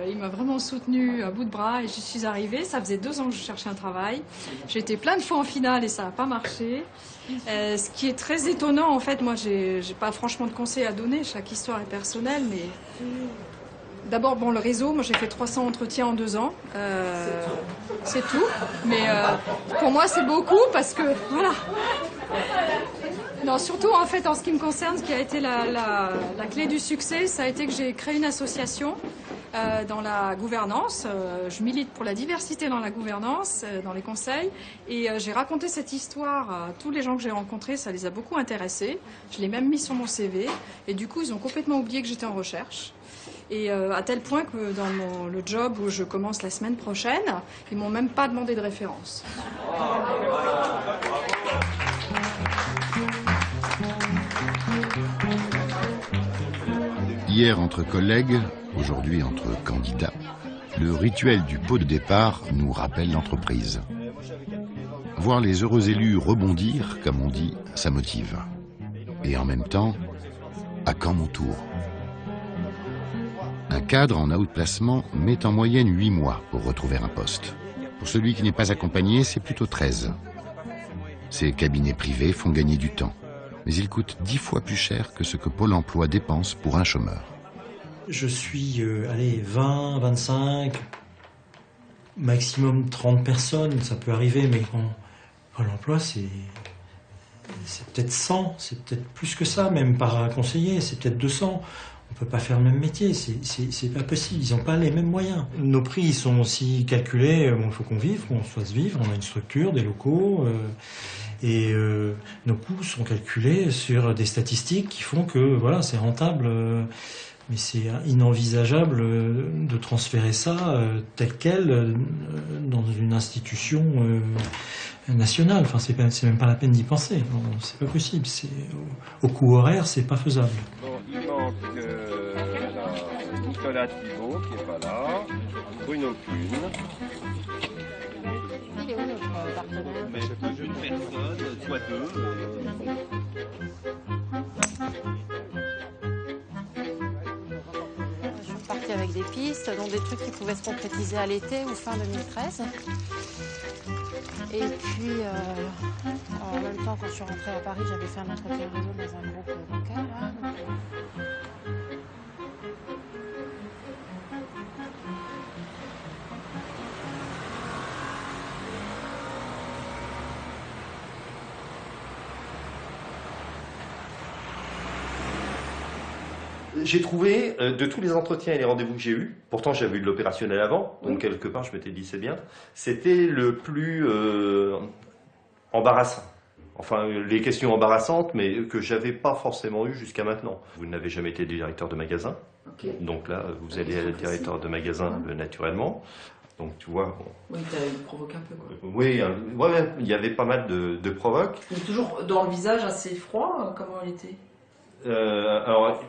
il m'a vraiment soutenu à bout de bras et j'y suis arrivée. Ça faisait 2 ans que je cherchais un travail. J'ai été plein de fois en finale et ça n'a pas marché. Ce qui est très étonnant, en fait, moi j'ai pas franchement de conseils à donner, chaque histoire est personnelle, mais... D'abord, bon, le réseau, moi j'ai fait 300 entretiens en 2 ans, c'est tout. Mais pour moi c'est beaucoup parce que, voilà. Non, surtout en fait en ce qui me concerne, ce qui a été la clé du succès, ça a été que j'ai créé une association dans la gouvernance. Je milite pour la diversité dans la gouvernance, dans les conseils. Et j'ai raconté cette histoire à tous les gens que j'ai rencontrés, ça les a beaucoup intéressés. Je l'ai même mis sur mon CV. Et du coup, ils ont complètement oublié que j'étais en recherche. Et à tel point que dans le job où je commence la semaine prochaine, ils m'ont même pas demandé de référence. Hier entre collègues, aujourd'hui entre candidats, le rituel du pot de départ nous rappelle l'entreprise. Voir les heureux élus rebondir, comme on dit, ça motive. Et en même temps, à quand mon tour ? Un cadre en outplacement met en moyenne 8 mois pour retrouver un poste. Pour celui qui n'est pas accompagné, c'est plutôt 13. Ces cabinets privés font gagner du temps, mais ils coûtent 10 fois plus cher que ce que Pôle emploi dépense pour un chômeur. Je suis, 20, 25, maximum 30 personnes, ça peut arriver, mais Pôle emploi, c'est peut-être 100, c'est peut-être plus que ça, même par conseiller, c'est peut-être 200. On ne peut pas faire le même métier, c'est pas possible, ils n'ont pas les mêmes moyens. Nos prix ils sont aussi calculés, il faut qu'on vive, qu'on se fasse vivre, on a une structure, des locaux, et nos coûts sont calculés sur des statistiques qui font que voilà, c'est rentable, mais c'est inenvisageable de transférer ça tel quel dans une institution nationale. Enfin, c'est même pas la peine d'y penser, c'est pas possible, au coût horaire, c'est pas faisable. Il manque Nicolas Thibault qui n'est pas là, Bruno Kuhn. Il est où notre partenaire? Mais une personne, soit 2. Je suis repartie avec des pistes, donc des trucs qui pouvaient se concrétiser à l'été ou fin 2013. Et puis, en même temps, quand je suis rentrée à Paris, j'avais fait un entretien réseau dans un groupe local. Là. J'ai trouvé, de tous les entretiens et les rendez-vous que j'ai eus, pourtant j'avais eu de l'opérationnel avant, donc quelque part je m'étais dit c'est bien, c'était le plus embarrassant. Enfin, les questions embarrassantes, mais que j'avais pas forcément eu jusqu'à maintenant. Vous n'avez jamais été directeur de magasin, donc là vous allez être directeur de magasin naturellement. Donc tu vois... Bon. Oui, tu as provoqué un peu quoi. Oui, ouais, il y avait pas mal de provoques. Il est toujours dans le visage assez froid, comment il était alors,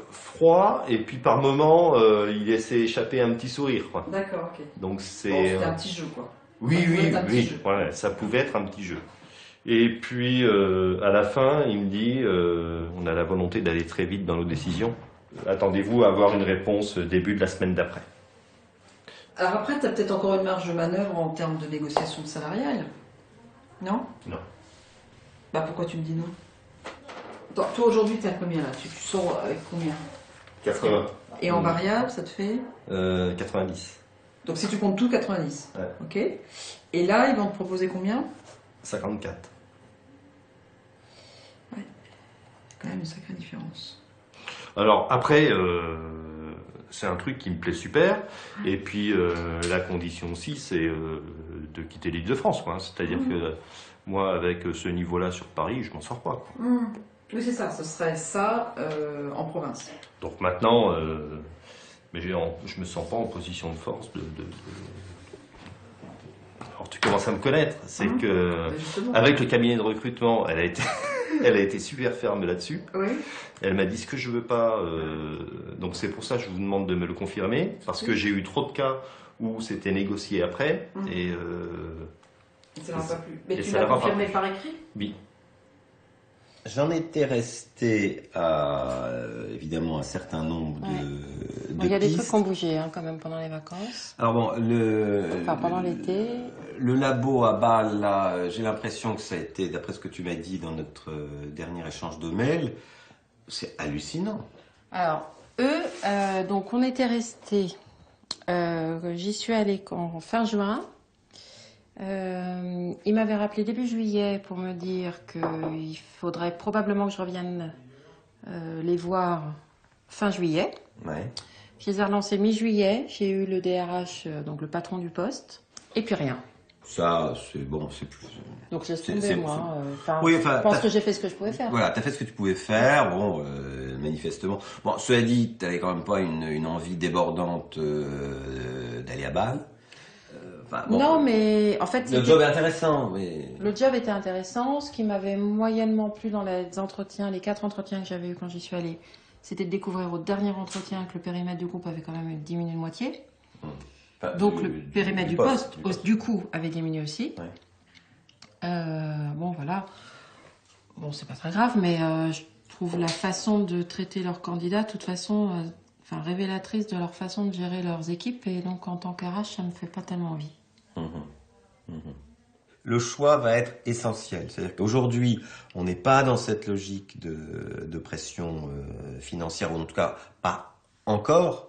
froid, et puis par moments, il laissait échapper un petit sourire. D'accord, ok. Donc c'est... Bon, c'était un petit jeu, quoi. Oui, ouais, ça pouvait être un petit jeu. Et puis, à la fin, il me dit, on a la volonté d'aller très vite dans nos décisions. Attendez-vous à avoir une réponse début de la semaine d'après. Alors après, tu as peut-être encore une marge de manœuvre en termes de négociation salariale, non? Non. Bah pourquoi tu me dis non? Toi aujourd'hui, tu es à combien là? Tu sors avec combien? 80. Et en variable, ça te fait 90. Donc si tu comptes tout, 90. Ouais. Ok. Et là, ils vont te proposer combien? 54. Ouais. C'est quand même une sacrée différence. Alors après, c'est un truc qui me plaît super. Et puis la condition aussi, c'est de quitter l'Île-de-France. C'est-à-dire que moi, avec ce niveau-là sur Paris, je m'en sors pas. Oui, c'est ça, ce serait ça en province. Donc maintenant, mais je me sens pas en position de force Alors tu commences à me connaître, c'est que avec le cabinet de recrutement, elle a été super ferme là-dessus. Oui. Elle m'a dit ce que je veux pas, donc c'est pour ça que je vous demande de me le confirmer, parce que j'ai eu trop de cas où c'était négocié après et ça n'a pas plu. Mais et tu ça l'as n'a pas confirmé plu. par écrit? Oui. J'en étais resté à, évidemment, un certain nombre de Il y a des pistes. trucs qui ont bougé quand même pendant les vacances. Alors bon, pendant l'été. Le labo à Bâle, là, j'ai l'impression que ça a été, d'après ce que tu m'as dit dans notre dernier échange de mails, c'est hallucinant. Alors, eux, donc on était restés, j'y suis allée en fin juin. Ils m'avaient rappelé début juillet pour me dire qu'il faudrait probablement que je revienne les voir fin juillet. Ouais. Je les ai relancés mi-juillet. J'ai eu le DRH, donc le patron du poste, et puis rien. Ça, c'est bon, c'est plus... Donc j'ai tombé moi. Oui, je pense que j'ai fait ce que je pouvais faire. Voilà, t'as fait ce que tu pouvais faire, bon, manifestement. Bon, cela dit, t'avais quand même pas une envie débordante d'aller à Bâle. Bon, non, mais en fait... Le job est intéressant, mais... Le job était intéressant. Ce qui m'avait moyennement plu dans les entretiens, les 4 entretiens que j'avais eu quand j'y suis allée, c'était de découvrir au dernier entretien que le périmètre du groupe avait quand même diminué de moitié. Enfin, donc le périmètre du poste, du coup, avait diminué aussi. Ouais. Bon, voilà. Bon, c'est pas très grave, mais je trouve la façon de traiter leurs candidats, de toute façon, révélatrice de leur façon de gérer leurs équipes. Et donc, en tant qu'RH, ça me fait pas tellement envie. Le choix va être essentiel. C'est-à-dire qu'aujourd'hui, on n'est pas dans cette logique de pression financière, ou en tout cas pas encore.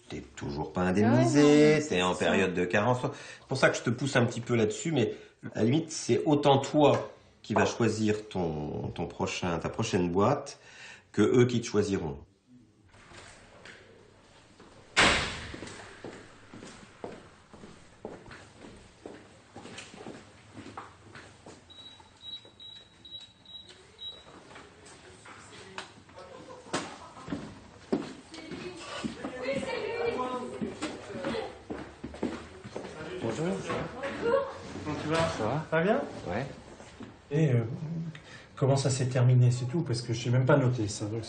T'es toujours pas indemnisé, t'es en période de carence. C'est pour ça que je te pousse un petit peu là-dessus, mais à la limite, c'est autant toi qui vas choisir ta prochaine boîte que eux qui te choisiront. Ça va bien? Ouais. Et comment ça s'est terminé, c'est tout, parce que je n'ai même pas noté ça. Donc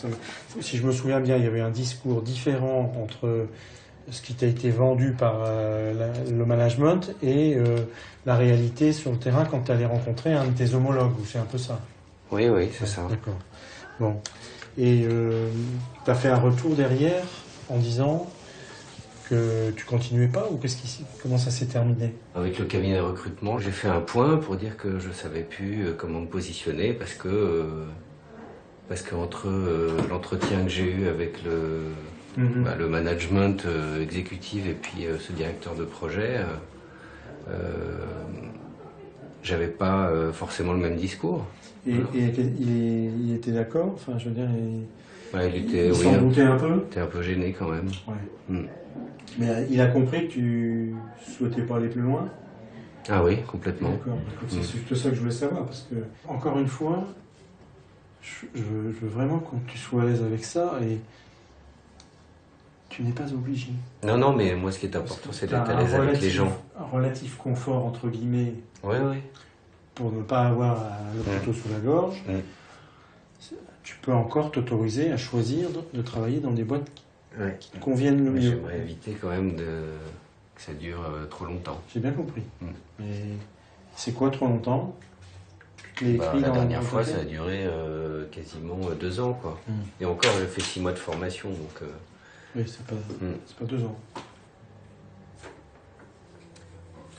si je me souviens bien, il y avait un discours différent entre ce qui t'a été vendu par le management et la réalité sur le terrain quand tu allais rencontrer un de tes homologues, ou c'est un peu ça? Oui, c'est ça. D'accord. Bon. Et tu as fait un retour derrière en disant que tu continuais pas, ou comment ça s'est terminé? Avec le cabinet de recrutement, j'ai fait un point pour dire que je savais plus comment me positionner parce que entre l'entretien que j'ai eu avec le management exécutif et puis ce directeur de projet, j'avais pas forcément le même discours. Et il était d'accord? Enfin, je veux dire, il s'en doutait un peu? Il était un peu gêné quand même. Ouais. Mais il a compris que tu souhaitais pas aller plus loin? Ah oui, complètement. D'accord. C'est juste ça que je voulais savoir, parce que, encore une fois, je veux vraiment que tu sois à l'aise avec ça, et tu n'es pas obligé. Non, mais moi ce qui est important, c'est d'être à l'aise avec les gens. Un relatif confort, entre guillemets, oui. Pour ne pas avoir le couteau sous la gorge. Tu peux encore t'autoriser à choisir de travailler dans des boîtes qui te conviennent le mieux. J'aimerais éviter quand même que ça dure trop longtemps. J'ai bien compris. Mais c'est quoi trop longtemps? La dernière fois, ça a duré quasiment 2 ans, quoi. Et encore, j'ai fait 6 mois de formation, donc... Oui, c'est pas 2 ans.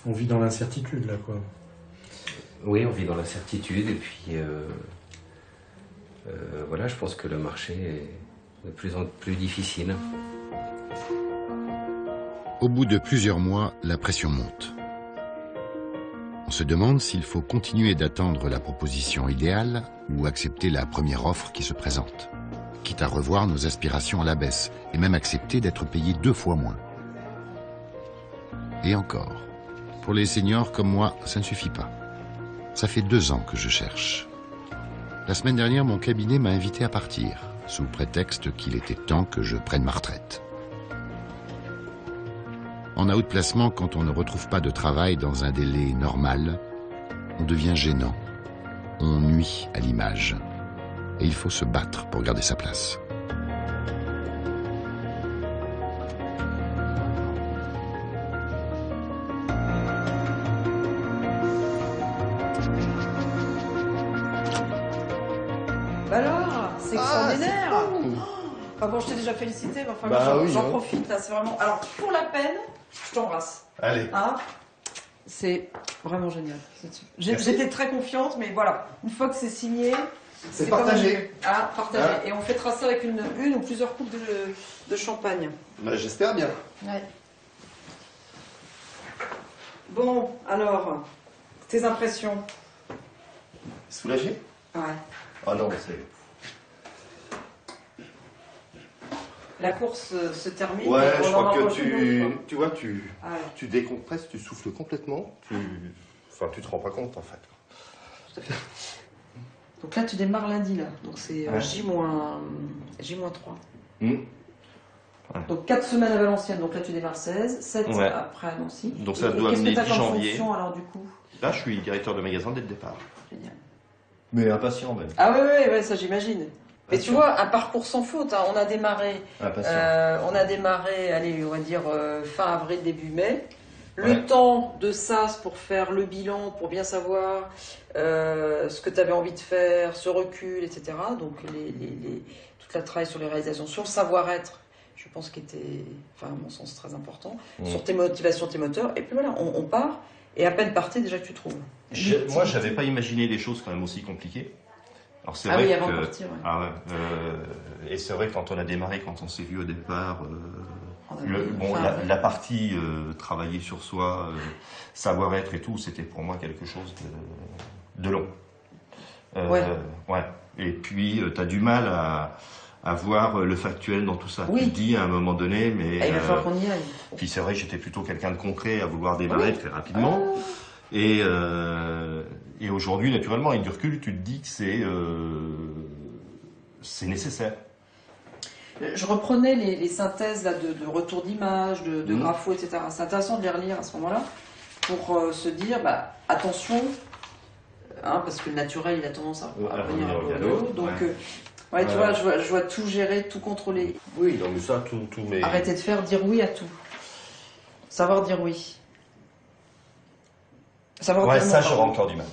On vit dans l'incertitude, là, quoi. Oui, on vit dans l'incertitude, et puis... voilà, je pense que le marché est de plus en plus difficile. Au bout de plusieurs mois, la pression monte. On se demande s'il faut continuer d'attendre la proposition idéale ou accepter la première offre qui se présente, quitte à revoir nos aspirations à la baisse et même accepter d'être payé 2 fois moins. Et encore, pour les seniors comme moi, ça ne suffit pas. Ça fait 2 ans que je cherche. La semaine dernière, mon cabinet m'a invité à partir, sous prétexte qu'il était temps que je prenne ma retraite. En outplacement, quand on ne retrouve pas de travail dans un délai normal, on devient gênant. On nuit à l'image. Et il faut se battre pour garder sa place. Bah alors, c'est extraordinaire. Enfin bon, je t'ai déjà félicité, mais enfin, Bah oui, j'en hein. profite là, c'est vraiment. Alors, pour la peine, je t'embrasse. Allez. Hein, c'est vraiment génial. Merci. J'étais très confiante, mais voilà, une fois que c'est signé, C'est comme partagé. un- Ah, partagé. Hein. Et on fêtera ça avec une ou plusieurs coupes de champagne. Bah, j'espère bien. Ouais. Bon, alors, tes impressions? Soulagé? Ouais. Ah non, c'est... La course se termine. Ouais, on je en crois que empoche une autre, tu vois, tu quoi. Ouais. décompresses, tu souffles complètement. Enfin, tu te rends pas compte, en fait. Tout à fait. Donc là, tu démarres lundi, là. Donc c'est Ouais. J-3. Hmm. Donc 4 semaines à Valenciennes. Donc là, tu démarres 16. 7 Ouais. après à Nancy. Donc ça Et doit qu'est-ce que amener t'as 10 comme janvier. fonction, alors, du coup? Là, je suis directeur de magasin dès le départ. Génial. Mais impatient, même. Ah ouais, ça j'imagine. Mais tu vois, un parcours sans faute. Hein. On a démarré, allez, on va dire fin avril, début mai. Le temps de SAS pour faire le bilan, pour bien savoir ce que tu avais envie de faire, ce recul, etc. Donc toute la travail sur les réalisations, sur le savoir-être, je pense qu'il était, enfin à mon sens, très important. Sur tes motivations, tes moteurs. Et puis voilà, on part. Et à peine parti, déjà que tu trouves. Moi, j'avais pas imaginé les choses quand même aussi compliquées. Alors c'est Ah vrai oui, avant que de partir, ouais. ah ouais, et c'est vrai que quand on a démarré, quand on s'est vu au départ, la partie travailler sur soi, savoir-être et tout, c'était pour moi quelque chose de long. Ouais. Et puis tu as du mal à voir le factuel dans tout ça. Oui. Tu te dis à un moment donné, mais Ah, il va falloir qu'on y aille. puis c'est vrai que j'étais plutôt quelqu'un de concret à vouloir démarrer très rapidement. Et aujourd'hui, naturellement, avec du recul, tu te dis que c'est nécessaire. Je reprenais les synthèses là, de retour d'image, de grapho, etc. C'est intéressant de les relire à ce moment-là pour se dire, bah, attention, hein, parce que le naturel, il a tendance à revenir un peu au galop. Donc, tu vois, je vois tout gérer, tout contrôler. Oui, non, mais ça, tout mais... Arrêter de faire, dire oui à tout. Savoir dire oui. Savoir dire non, ça, j'aurais pardon. encore du mal.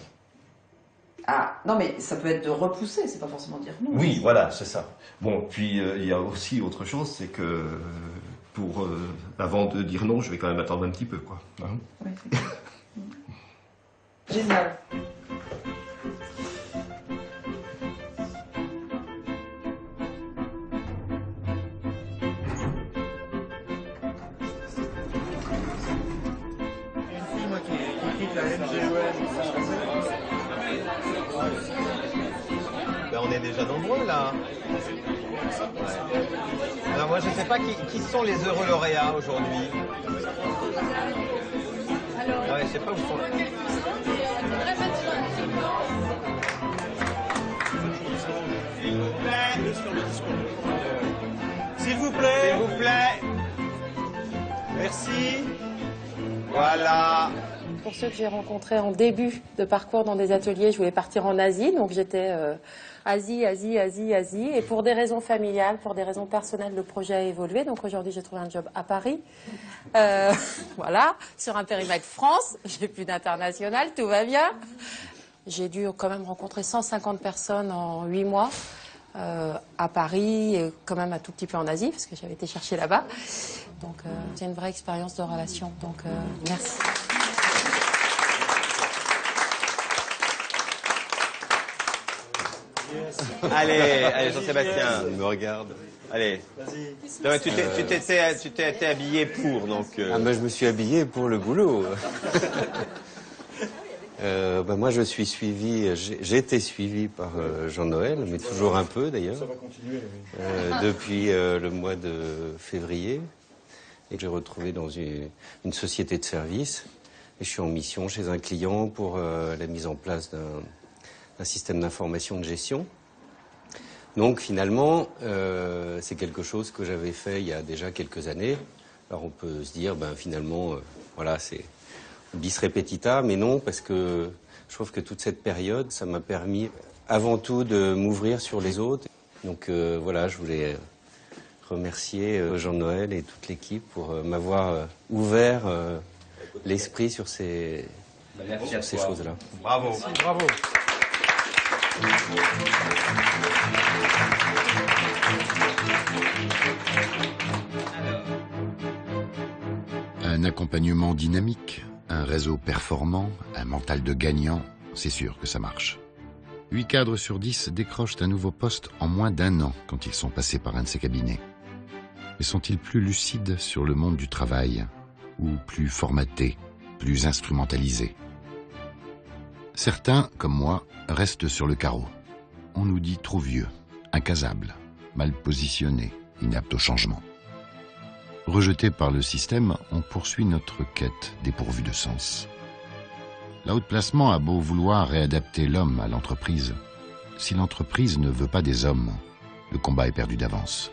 Ah, non, mais ça peut être de repousser, c'est pas forcément dire non. Oui, voilà, c'est ça. Bon, puis il y a aussi autre chose, c'est que avant de dire non, je vais quand même attendre un petit peu, quoi. Hein. Ouais, c'est clair. Génial. Ben, on est déjà nombreux là. Ouais. Alors moi je ne sais pas qui sont les heureux lauréats aujourd'hui. Ah ouais, je sais pas où sont. S'il vous plaît. S'il vous plaît. Merci. Voilà. Pour ceux que j'ai rencontrés en début de parcours dans des ateliers, je voulais partir en Asie, donc j'étais Asie. Et pour des raisons familiales, pour des raisons personnelles, le projet a évolué. Donc aujourd'hui, j'ai trouvé un job à Paris. Voilà, sur un périmètre France. J'ai plus d'international, tout va bien. J'ai dû quand même rencontrer 150 personnes en 8 mois. À Paris et quand même un tout petit peu en Asie, parce que j'avais été chercher là-bas. Donc c'est une vraie expérience de relation. Donc merci. Allez, Jean-Sébastien, il me regarde. Allez. Non, tu t'étais habillé pour, donc... Ah ben, je me suis habillé pour le boulot. Moi, je suis suivi, j'ai été suivi par Jean-Noël, mais toujours un peu d'ailleurs. Ça va continuer, oui. Depuis le mois de février. Et j'ai retrouvé dans une société de service. Et je suis en mission chez un client pour la mise en place un système d'information de gestion. Donc finalement, c'est quelque chose que j'avais fait il y a déjà quelques années. Alors on peut se dire, finalement, voilà, c'est bis repetita, mais non, parce que je trouve que toute cette période, ça m'a permis avant tout de m'ouvrir sur les autres. Donc voilà, je voulais remercier Jean-Noël et toute l'équipe pour m'avoir ouvert l'esprit sur ces choses-là. Bravo. Bravo. Un accompagnement dynamique, un réseau performant, un mental de gagnant, c'est sûr que ça marche. 8 cadres sur 10 décrochent un nouveau poste en moins d'1 an quand ils sont passés par un de ces cabinets. Mais sont-ils plus lucides sur le monde du travail ou plus formatés, plus instrumentalisés? Certains, comme moi, restent sur le carreau. On nous dit trop vieux, incasable, mal positionné, inapte au changement. Rejeté par le système, on poursuit notre quête dépourvue de sens. L'outplacement a beau vouloir réadapter l'homme à l'entreprise. Si l'entreprise ne veut pas des hommes, le combat est perdu d'avance.